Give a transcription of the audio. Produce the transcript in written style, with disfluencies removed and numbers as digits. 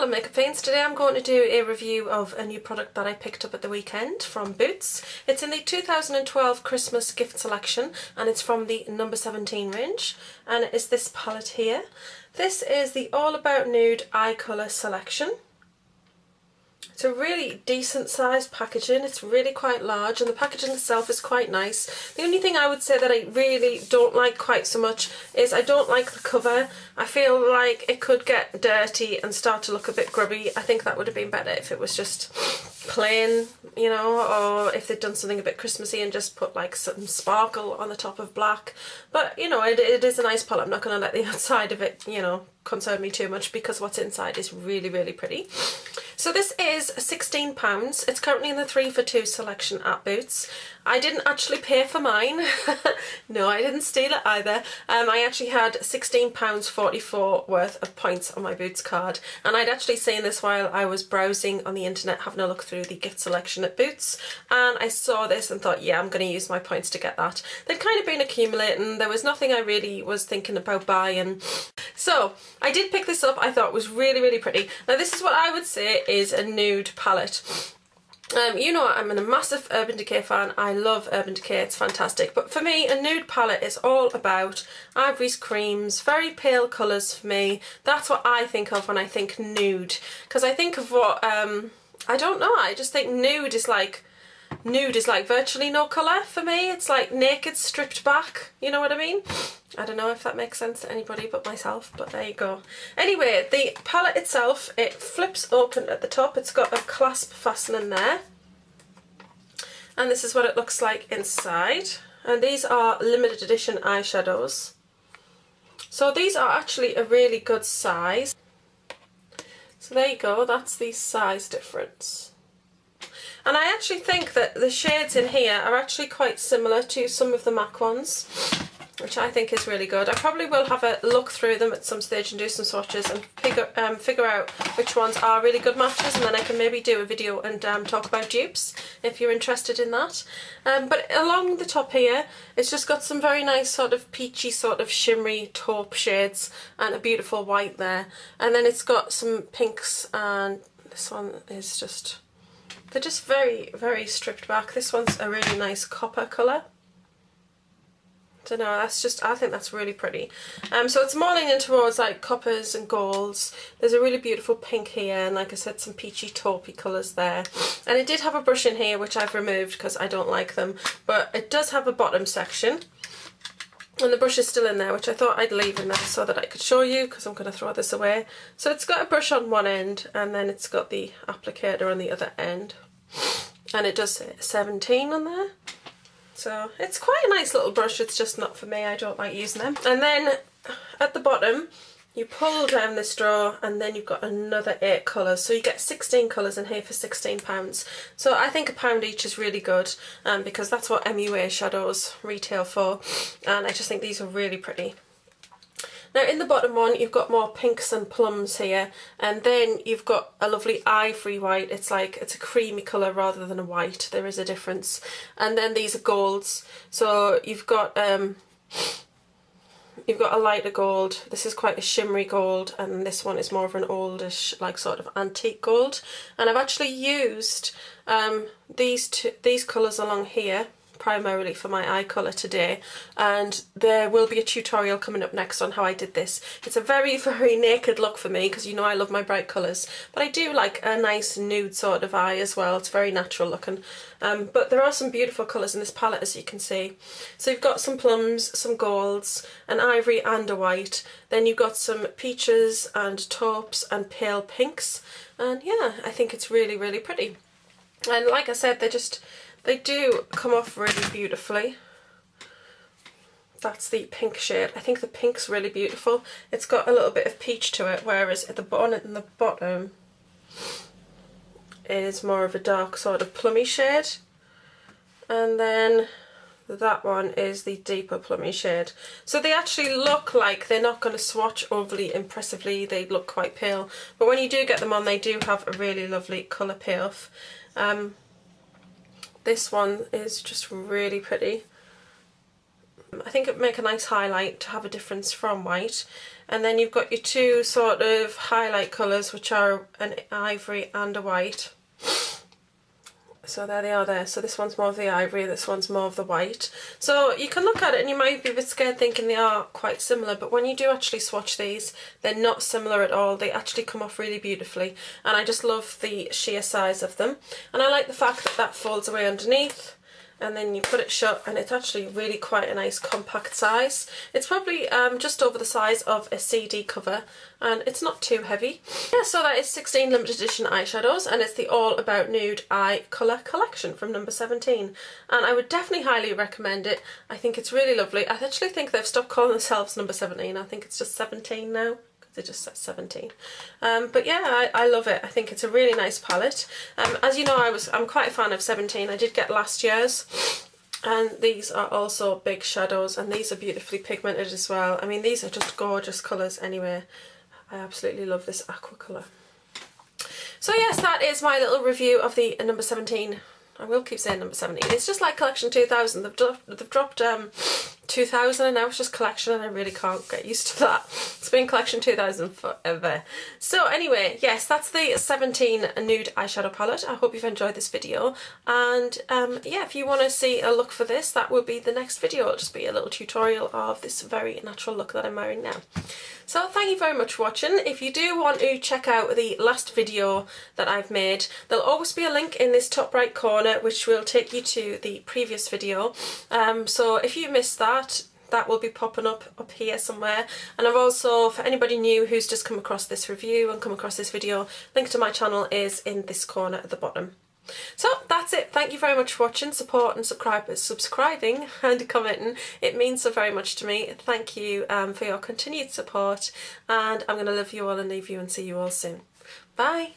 on Makeup Fiends. Today I'm going to do a review of a new product that I picked up at the weekend from Boots. It's in the 2012 Christmas gift selection and it's from the No17 range, and it is this palette here. This is the All About Nude Eye Colour Selection. It's a really decent sized packaging. It's really quite large and the packaging itself is quite nice. The only thing I would say that I really don't like quite so much is I don't like the cover. I feel like it could get dirty and start to look a bit grubby. I think that would have been better if it was just plain, you know, or if they'd done something a bit Christmassy and just put like some sparkle on the top of black. But you know, it is a nice palette. I'm not going to let the outside of it, you know, concern me too much because what's inside is really, really pretty. So this is £16. It's currently in the 3 for 2 selection at Boots. I didn't actually pay for mine. No, I didn't steal it either. I actually had £16.44 worth of points on my Boots card, and I'd actually seen this while I was browsing on the internet, having a look through the gift selection at Boots, and I saw this and thought, yeah, I'm going to use my points to get that. They'd kind of been accumulating. There was nothing I really was thinking about buying. So I did pick this up. I thought it was really, really pretty. Now this is what I would say is a nude palette. You know, I'm a massive Urban Decay fan. I love Urban Decay, it's fantastic. But for me, a nude palette is all about ivories, creams, very pale colours for me. That's what I think of when I think nude. Because I think of what, I don't know, I just think nude is like virtually no colour for me. It's like naked, stripped back, you know what I mean? I don't know if that makes sense to anybody but myself, but there you go. Anyway, the palette itself, it flips open at the top. It's got a clasp fastening there. And this is what it looks like inside. And these are limited edition eyeshadows. So these are actually a really good size. So there you go, that's the size difference. And I actually think that the shades in here are actually quite similar to some of the MAC ones, which I think is really good. I probably will have a look through them at some stage and do some swatches and figure out which ones are really good matches, and then I can maybe do a video and talk about dupes if you're interested in that. But along the top here, it's just got some very nice sort of peachy, sort of shimmery taupe shades and a beautiful white there. And then it's got some pinks, and this one is just... they're just very, very stripped back. This one's a really nice copper colour. I don't know, that's just, I think that's really pretty. So it's more leaning towards like coppers and golds. There's a really beautiful pink here, and like I said, some peachy taupey colours there. And it did have a brush in here, which I've removed because I don't like them. But it does have a bottom section. And the brush is still in there, which I thought I'd leave in there so that I could show you, because I'm going to throw this away. So it's got a brush on one end, and then it's got the applicator on the other end. And it does say 17 on there. So it's quite a nice little brush, it's just not for me, I don't like using them. And then at the bottom, you pull down this drawer and then you've got another 8 colours. So you get 16 colours in here for £16. So I think £1 each is really good, because that's what MUA shadows retail for. And I just think these are really pretty. Now in the bottom one, you've got more pinks and plums here, and then you've got a lovely ivory white. It's like, it's a creamy colour rather than a white. There is a difference. And then these are golds. So you've got a lighter gold. This is quite a shimmery gold, and this one is more of an oldish, like sort of antique gold. And I've actually used these colours along here primarily for my eye colour today, and there will be a tutorial coming up next on how I did this. It's a very, very naked look for me, because you know I love my bright colours, but I do like a nice nude sort of eye as well. It's very natural looking, but there are some beautiful colours in this palette, as you can see. So you've got some plums, some golds, an ivory and a white, then you've got some peaches and taupes and pale pinks, and yeah, I think it's really, really pretty. And like I said, they do come off really beautifully. That's the pink shade. I think the pink's really beautiful. It's got a little bit of peach to it, whereas at the bonnet and the bottom is more of a dark sort of plummy shade. And then that one is the deeper plummy shade. So they actually look like they're not going to swatch overly impressively. They look quite pale. But when you do get them on, they do have a really lovely colour payoff. This one is just really pretty. I think it would make a nice highlight to have a difference from white. And then you've got your two sort of highlight colours, which are an ivory and a white. So there they are there. So this one's more of the ivory, this one's more of the white. So you can look at it and you might be a bit scared thinking they are quite similar, but when you do actually swatch these, they're not similar at all. They actually come off really beautifully, and I just love the sheer size of them. And I like the fact that that folds away underneath, and then you put it shut, and it's actually really quite a nice compact size. It's probably just over the size of a CD cover, and it's not too heavy. Yeah, so that is 16 limited edition eyeshadows, and it's the All About Nude Eye Colour Collection from No17. And I would definitely highly recommend it. I think it's really lovely. I actually think they've stopped calling themselves No17. I think it's just 17 now. It just says 17. But yeah, I love it. I think it's a really nice palette. As you know, I'm quite a fan of 17. I did get last year's, and these are also big shadows, and these are beautifully pigmented as well. I mean, these are just gorgeous colours anyway. I absolutely love this aqua colour. So yes, that is my little review of the No17. I will keep saying No17. It's just like Collection 2000. They've dropped 2000 and now it's just Collection, and I really can't get used to that. It's been Collection 2000 forever. So anyway, yes, that's the 17 nude eyeshadow palette. I hope you've enjoyed this video, and yeah, if you want to see a look for this, that will be the next video. It'll just be a little tutorial of this very natural look that I'm wearing now. So thank you very much for watching. If you do want to check out the last video that I've made, there'll always be a link in this top right corner which will take you to the previous video. So if you missed that, that will be popping up here somewhere. And I've also, for anybody new who's just come across this review and come across this video, link to my channel is in this corner at the bottom. So that's it. Thank you very much for watching, support and subscribing and commenting. It means so very much to me. Thank you for your continued support, and I'm going to love you all and leave you and see you all soon. Bye.